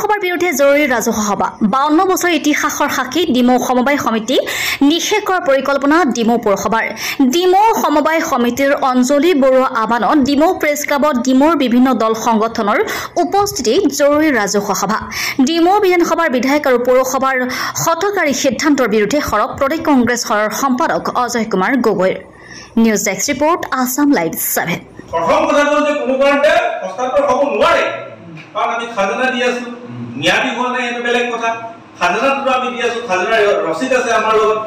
পৌৰসভাৰ বিৰুদ্ধে জৰুৰী ৰাজহুৱা সভা 52 বছৰ ইতিহাসৰ সাক্ষী ডিমৌ সমবায় সমিতি নিষেধ কৰাৰ পৰিকল্পনা ডিমৌ পৌৰসভাৰ ডিমৌ সমবায় সমিতিৰ অঞ্জলি বৰুৱা আহ্বানত ডিমৌ প্ৰেছ ক্লাবত ডিমৌৰ বিভিন্ন দল সংগঠনৰ উপস্থিতিত জৰুৰী ৰাজহুৱা সভা ডিমৌ বিধানসভাৰ বিধায়ক আৰু পৌৰসভাৰ হঠকাৰী সিদ্ধান্তৰ বিৰুদ্ধে সৰব প্ৰদেশ কংগ্ৰেছৰ সম্পাদক অজয় কুমাৰ গগৈৰ news desk report Assam live 7 প্ৰথম কথাটো যে কোনো কাৰণতে হস্তান্তৰ হ'ব নোৱাৰে কাৰণ আমি খাজনা দি আছো ন্যায়াধী হোৱা নাই এটা বেলেগ কথা খাজনাটো আমি দি আছো খাজনাৰ ৰচিদ আছে আমাৰ লগত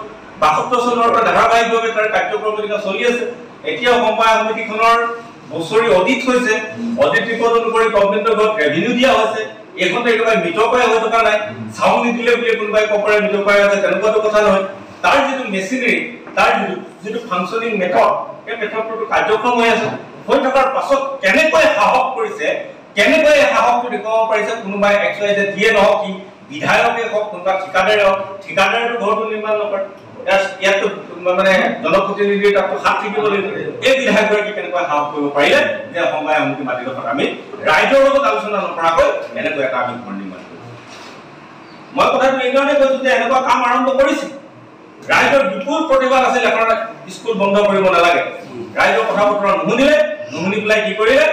72 চনৰ পৰা ধাৰাবাহিকভাৱে তাৰ কাৰ্যক্ৰমণিকা চলি আছে এতিয়া সমবায় সমিতিখনৰ বছৰি অডিট হৈছে অডিট ৰিপৰ্ট অনুসৰি গভৰ্ণমেণ্টৰ ঘৰত ৰেভিনিউ দিয়া হৈছে এইখনতে একেবাৰে মিতপাই হৈ থকা নাই চাউনি দিলে বুলি কোনোবাই কপৰে মিতপাই আছে তেনেকুৱাটো কথা নহয় তাৰ যিটো মেচিনাৰী তাৰ যিটো ফাংচনিং মেথড এই মেথডটো কাৰ্যক্ষম হৈ আছে হৈ থকাৰ পাছত কেনেকৈ সাহস কৰিছে কেনেকৈ সাহসটো দেখুৱাব পাৰিছে কোনোবাই এক্সৱাইজে দিয়ে নহওক কি বিধায়কে হওক কোনোবা ঠিকাদাৰটো ঘৰটো নিৰ্মাণ নকৰে ইয়াতো মানে জনপ্ৰতিনিধিৰ তাতো হাত থাকিব লাগিব এই বিধায়কগৰাকী কেনেকৈ সাহস কৰিব পাৰিলে যে সমবায় সমিতি মাটিডোখৰত আমি ৰাইজৰ লগত আলোচনা নকৰাকৈ এনেকৈ এটা আমি ঘৰ নিৰ্মাণ কৰিম মই কথাটো এইকাৰণে কৈছো যে এনেকুৱা কাম আৰম্ভ কৰিছে ৰাইজৰ বিপুল প্ৰতিবাদ আছিল এখন স্কুল বন্ধ কৰিব নালাগে ৰাইজৰ কথা বতৰা নুশুনিলে নুশুনি পেলাই কি কৰিলে